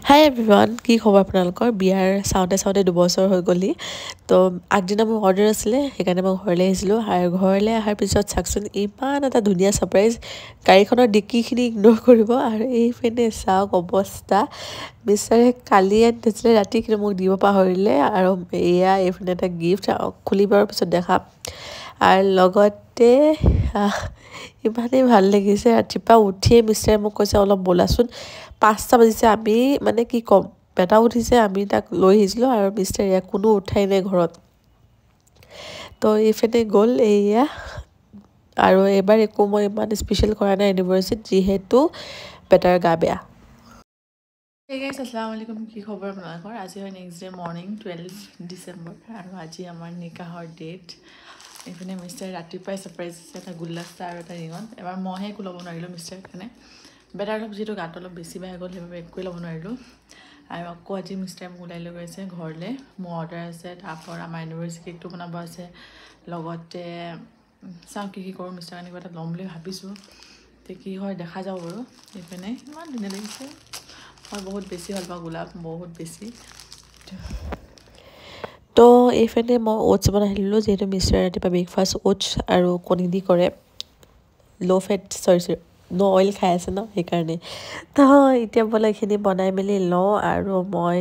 Hi everyone, কি খবৰ আপোনালোকৰ বিয়াৰ চাউতে দুবছৰ হৈ গলি তো আগদিনা মোৰ অৰ্ডাৰ আছিলে সেইকাৰণে মই ঘৰলৈ আহিছিলোঁ আৰু ঘৰলৈ অহাৰ পিছত চাকচোন ইমান এটা ধুনীয়া সাৰপ্ৰাইজ গাড়ীখনৰ ডিক্কিখিনি ইগনোৰ কৰিব আৰু এইফালে চাওক অৱস্থা মিষ্টাৰে কালি আনিছিলে ৰাতি কিন্তু মোক দিব পাহৰিলে আৰু এয়া এইফালে এটা গিফ্ট খুলিবৰ পিছত দেখাম আৰু লগতে ইমানেই ভাল লাগিছে ৰাতিপুৱা উঠিয়ে মিষ্টাৰে মোক কৈছে অলপ ব'লাচোন 5টা বাজিছে আমি মানে কি ক'ম বেটা উঠিছে আমি তাক লৈ আহিছিলোঁ আৰু মিষ্টাৰ ইয়াক কোনো উঠাই নাই ঘৰত তো এইফালে গ'ল এয়া আৰু এবাৰ একো মই ইমান স্পেচিয়েল কৰা নাই এনিভাৰ্চিত যিহেতু বেটাৰ গা বেয়া Hey guys, Assalamualaikum কি খবৰ আপোনালোকৰ আজি হয় নেক্সট ডে মৰ্নিং 12 ডিচেম্বৰ আৰু আজি আমাৰ নিকাহৰ ডেট এইফালে মিষ্টাৰ ৰাতিপুৱাই ছাৰপ্ৰাইজ দিছে এটা গুল্লাষ্টা আৰু এটা ৰিঙত এবাৰ মইহে একো ল'ব নোৱাৰিলোঁ মিষ্টাৰ কাৰণে বেটাৰ অলপ যিহেতু গাটো অলপ বেছি বেয়া গ'ল সেইবাবে একোৱে ল'ব নোৱাৰিলোঁ আৰু আকৌ আজি মিষ্টাৰে মোক ওলাই লৈ গৈছে ঘৰলৈ মোৰ অৰ্ডাৰ আছে তাৰপৰা আমাৰ এনিভাৰ্চিৰি কেকটো বনাব আছে লগতে চাওঁ কি কৰোঁ মিষ্টাৰ কাৰণে কিবা এটা ল'ম বুলি ভাবিছোঁ তো কি হয় দেখা যাব বাৰু এইপিনে ইমান ধুনীয়া লাগিছে মই বহুত বেছি ভাল পাওঁ গোলাপ বহুত বেছি তো এইফালে মই ওটছ বনাই দিলোঁ যিহেতু মিষ্টাৰ ৰাতিপুৱা ব্ৰেকফাষ্ট ওটছ আৰু কণী দি কৰে ল' ফেট চৰি ন' অইল খাই আছে ন সেইকাৰণে তো এতিয়া বোলে এইখিনি বনাই মেলি লওঁ আৰু মই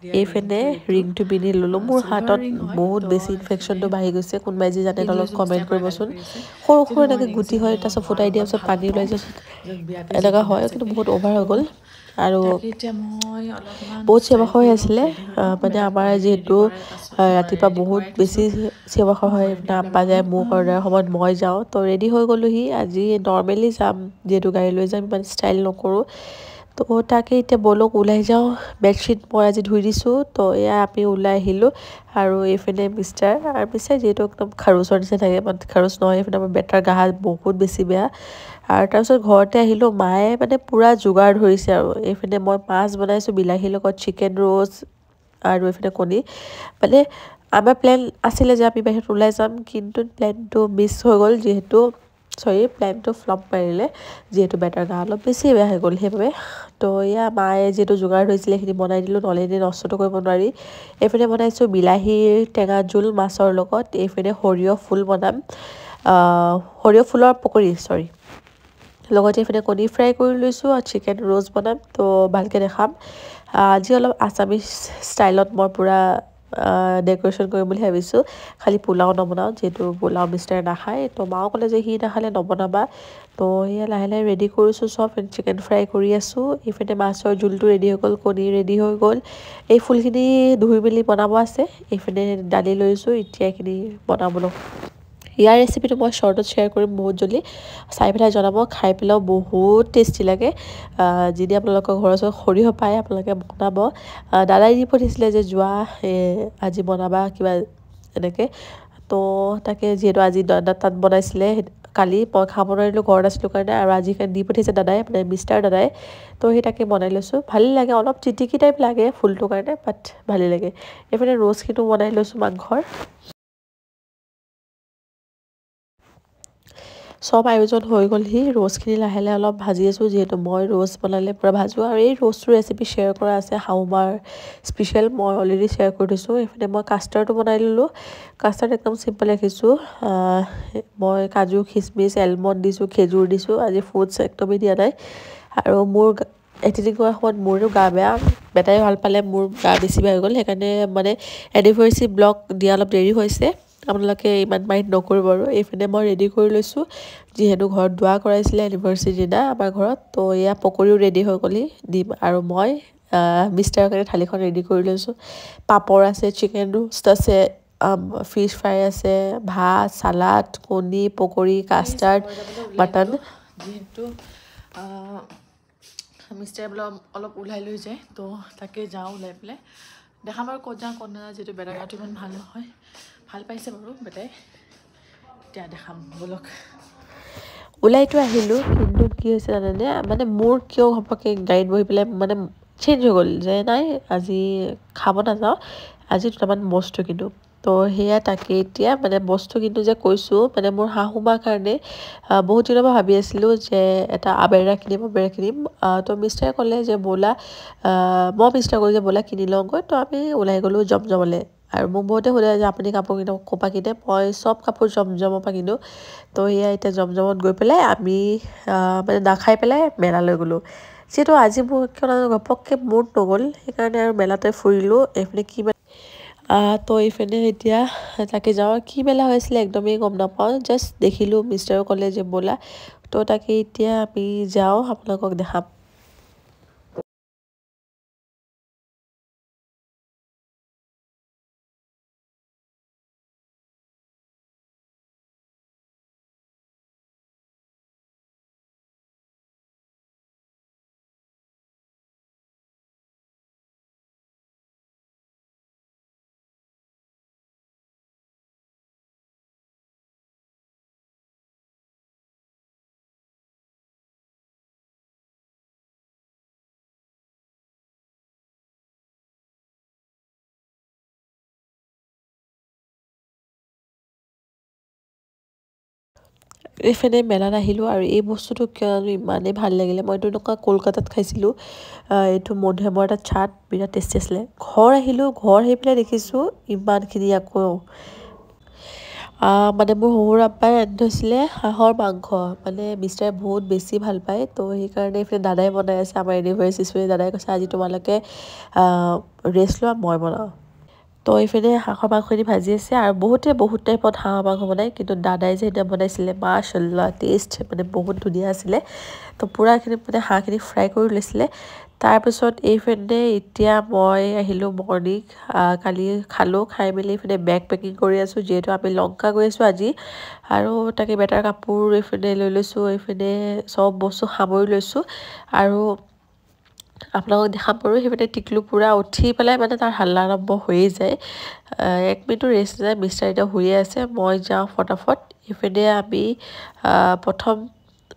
এইফালে ৰিংটো পিন্ধি ল'লোঁ মোৰ হাতত বহুত বেছি ইনফেকশ্যনটো বাঢ়ি গৈছে কোনোবাই যি জানে অলপ কমেণ্ট কৰিবচোন সৰু সৰু এনেকৈ গুটি হয় তাৰপিছত ফুটাই দিয়াৰ পিছত পানী ওলাই যোৱা এনেকুৱা হয় কিন্তু বহুত অভাৰ হৈ গ'ল আৰু বহুত চিঞৰ হৈ আছিলে মানে আমাৰ যিহেতু ৰাতিপুৱা বহুত বেছি চিঞৰ হয় আম্পা যায় মোক অৰ্ডাৰ সময়ত মই যাওঁ তো ৰেডি হৈ গ'লোহি আজি নৰ্মেলি যাম যিহেতু গাড়ী লৈ যাম ইমান ষ্টাইল নকৰোঁ তো তাকে এতিয়া ব'লক ওলাই যাওঁ বেডশ্বীট মই আজি ধুই দিছোঁ তো এয়া আমি ওলাই আহিলোঁ আৰু এইফালে মিষ্টাৰ যিহেতু একদম খাৰুচৰ নিচিনা থাকে বাট খাৰুচ নহয় এইফালে আমাৰ বেটাৰ গা বহুত বেছি বেয়া আৰু তাৰপিছত ঘৰতে আহিলোঁ মায়ে মানে পূৰা যোগাৰ ধৰিছে আৰু এইফালে মই মাছ বনাইছোঁ বিলাহীৰ লগত চিকেন ৰ'ষ্ট আৰু এইফালে কণী মানে আমাৰ প্লেন আছিলে যে আমি বাহিৰত ওলাই যাম কিন্তু প্লেনটো মিছ হৈ গ'ল যিহেতু প্লেনটো ফ্লপ মাৰিলে যিহেতু বেটাৰ গা অলপ বেছি বেয়া হৈ গ'ল সেইবাবে তো এয়া মায়ে যিহেতু যোগাৰ ধৰিছিলে সেইখিনি বনাই দিলোঁ নহ'লে এনেই নষ্টটো কৰিব নোৱাৰি এইফালে বনাইছোঁ বিলাহীৰ টেঙা জোল মাছৰ লগত এইফালে সৰিয়হ ফুল বনাম সৰিয়হ ফুলৰ পকৰি লগতে এইফালে কণী ফ্ৰাই কৰি লৈছোঁ আৰু চিকেন ৰ'ষ্ট বনাম তো ভালকৈ দেখাম আজি অলপ আছামিজ ষ্টাইলত মই পূৰা ডেক'ৰেশ্যন কৰিম বুলি ভাবিছোঁ খালি পোলাও নবনাওঁ যিহেতু পোলাও মিষ্টাৰে নাখায় তো মাও ক'লে যে সি নাখালে নবনাবা তো সেয়া লাহে লাহে ৰেডি কৰিছোঁ চব চিকেন ফ্ৰাই কৰি আছোঁ এইফালে মাছৰ জোলটো ৰেডি হৈ গ'ল কণী ৰেডি হৈ গ'ল এই ফুলখিনি ধুই মেলি বনাব আছে এইফালে দালি লৈছোঁ এতিয়া এইখিনি বনাবলৈ ইয়াৰ ৰেচিপিটো মই শ্বৰ্টত শ্বেয়াৰ কৰিম বহুত জল্দি চাই পেলাই জনাব খাই পেলাইও বহুত টেষ্টি লাগে যদি আপোনালোকৰ ঘৰৰ ওচৰত সৰিয়হ পায় আপোনালোকে বনাব দাদাই দি পঠিয়াইছিলে যে যোৱা আজি বনাবা কিবা এনেকৈ তো তাকে যিহেতু আজি তাত বনাইছিলে কালি মই খাব নোৱাৰিলোঁ ঘৰত আছিলোঁ কাৰণে আৰু আজি দি পঠিয়াইছে দাদাই মানে মিষ্টাৰ দাদাই তো সেই তাকে বনাই লৈছোঁ ভালেই লাগে অলপ চিটিকি টাইপ লাগে ফুলটোৰ কাৰণে বাট ভালেই লাগে এইফালে ৰ'ষ্টখিনিও বনাই লৈছোঁ মাংসৰ চব আয়োজন হৈ গ'লহি ৰ'ষ্টখিনি লাহে লাহে অলপ ভাজি আছোঁ যিহেতু মই ৰ'ষ্ট বনালে পূৰা ভাজোঁ আৰু এই ৰ'ষ্টটোৰ ৰেচিপি শ্বেয়াৰ কৰা আছে শাহুমাৰ স্পেচিয়েল মই অলৰেডি শ্বেয়াৰ কৰি দিছোঁ এইফালে মই কাষ্টাৰ্ডটো বনাই ল'লোঁ কাষ্টাৰ্ড একদম চিম্পল ৰাখিছোঁ মই কাজু খিচমিচ এলমণ্ড দিছোঁ খেজুৰ দিছোঁ আজি ফ্ৰুটছ একদমেই দিয়া নাই আৰু মোৰ এডিটিং কৰাৰ সময়ত মোৰো গা বেয়া বেটাই ভাল পালে মোৰ গা বেছি বেয়া হৈ গ'ল সেইকাৰণে মানে এনিভাৰ্চাৰী ব্লগ দিয়া অলপ দেৰি হৈছে আপোনালোকে ইমান মাইণ্ড নকৰিব আৰু এইফালে মই ৰেডি কৰি লৈছোঁ যিহেতু ঘৰত দোৱা কৰাইছিলে এনিভাৰ্চাৰী দিনা আমাৰ ঘৰত তো এয়া পকৰিও ৰেডি হৈ গ'লি দিম আৰু মই মিষ্টাৰৰ কাৰণে থালিখন ৰেডি কৰি লৈছোঁ পাপৰ আছে চিকেন ৰোষ্ট আছে ফিছ ফ্ৰাই আছে ভাত চালাড কণী পকৰি কাষ্টাৰ্ড মাটন যিহেতু মিষ্টাৰে বোলে অলপ ওলাই লৈ যায় তো তাকে যাওঁ ওলাই পেলাই দেখাম আৰু ক'ত যাওঁ ক'ত নাযাওঁ যিহেতু বেটাৰ গাটো ইমান ভাল নহয় ভাল পাইছে বাৰু বেটাই এতিয়া দেখাম ব'লক ওলাইতো আহিলোঁ কিন্তু কি হৈছে জানেনে মানে মোৰ কিয় ঘপককৈ গাড়ীত বহি পেলাই মানে চেঞ্জ হৈ গ'ল যে নাই আজি খাব নাযাওঁ আজি দুটামান বস্তু কিনো তো সেয়া তাকে এতিয়া মানে বস্তু কিন্তু যে কৈছোঁ মানে মোৰ শাহুমাৰ কাৰণে বহুত দিনৰ পৰা ভাবি আছিলোঁ যে এটা আবেৰা কিনিম তো মিষ্টাৰে ক'লে যে ব'লা মই মিষ্টাৰ ক'লোঁ যে ব'লা কিনি লওঁগৈ তো আমি ওলাই গ'লোঁ জমজমলৈ আৰু মোক বহুতে সোধে যে আপুনি কাপোৰ ক'ৰ পৰা কিনে মই চব কাপোৰ জমজমৰ পৰা কিনো তো সেয়া এতিয়া জমজমত গৈ পেলাই আমি মানে নাখাই পেলাই মেলালৈ গ'লোঁ যিহেতু আজি মোৰ কিয় ঘপককৈ মুড নগ'ল সেইকাৰণে আৰু মেলাতে ফুৰিলোঁ এইফালে কি তো এইফালে এতিয়া তাকে যাওঁ কি মেলা হৈছিলে একদমেই গম নাপাওঁ জাষ্ট দেখিলোঁ মিষ্টাৰেও ক'লে যে ব'লা তো তাকে এতিয়া আমি যাওঁ আপোনালোকক দেখাম এইফালে মেলাত আহিলোঁ আৰু এই বস্তুটো কিয়নো ইমানেই ভাল লাগিলে মইতো এনেকুৱা কলকাতাত খাইছিলোঁ এইটো মধুৰিআমৰ এটা চাট বিৰাট টেষ্টি আছিলে ঘৰ আহিলোঁ ঘৰ আহি পেলাই দেখিছোঁ ইমানখিনি আকৌ মানে মোৰ শহুৰ আব্বাই আনি থৈছিলে হাঁহৰ মাংস মানে মিষ্টাৰে বহুত বেছি ভাল পায় তো সেইকাৰণে এইফালে দাদাই বনাই আছে আমাৰ এনিভাৰ্চেৰী দাদাই কৈছে আজি তোমালোকে ৰেষ্ট লোৱা মই বনাওঁ তো এইফালে হাঁহৰ মাংসখিনি ভাজি আছে আৰু বহুত টাইপত হাঁহৰ মাংস বনায় কিন্তু দাদাই যে এতিয়া বনাইছিলে মাশাল্লাহ টেষ্ট মানে বহুত ধুনীয়া আছিলে তো পূৰাখিনি মানে হাঁহখিনি ফ্ৰাই কৰি লৈছিলে তাৰপিছত এইফালে এতিয়া মই আহিলোঁ মৰ্ণিং কালি খালোঁ খাই মেলি এইফালে বেগ পেকিং কৰি আছোঁ যিহেতু আমি লংকা গৈ আছোঁ আজি আৰু তাকে বেটাৰ কাপোৰ এইফালে লৈ লৈছোঁ এইফালে চব বস্তু সামৰি লৈছোঁ আৰু আপোনালোকক দেখাম বাৰু সেইপিনে টিকলু পূৰা উঠি পেলাই মানে তাৰ হাল্লা আৰম্ভ হৈয়ে যায় এক মিনিটো ৰেষ্ট নাই মিষ্টাৰ এতিয়া শুইয়ে আছে মই যাওঁ ফটাফট এইপিনে আমি প্ৰথম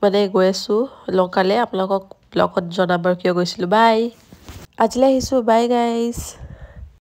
মানে গৈ আছোঁ লংকালৈ আপোনালোকক ব্লগত জনাম বাৰু কিয় গৈছিলোঁ বাই আজিলৈ আহিছোঁ বাই গাইজ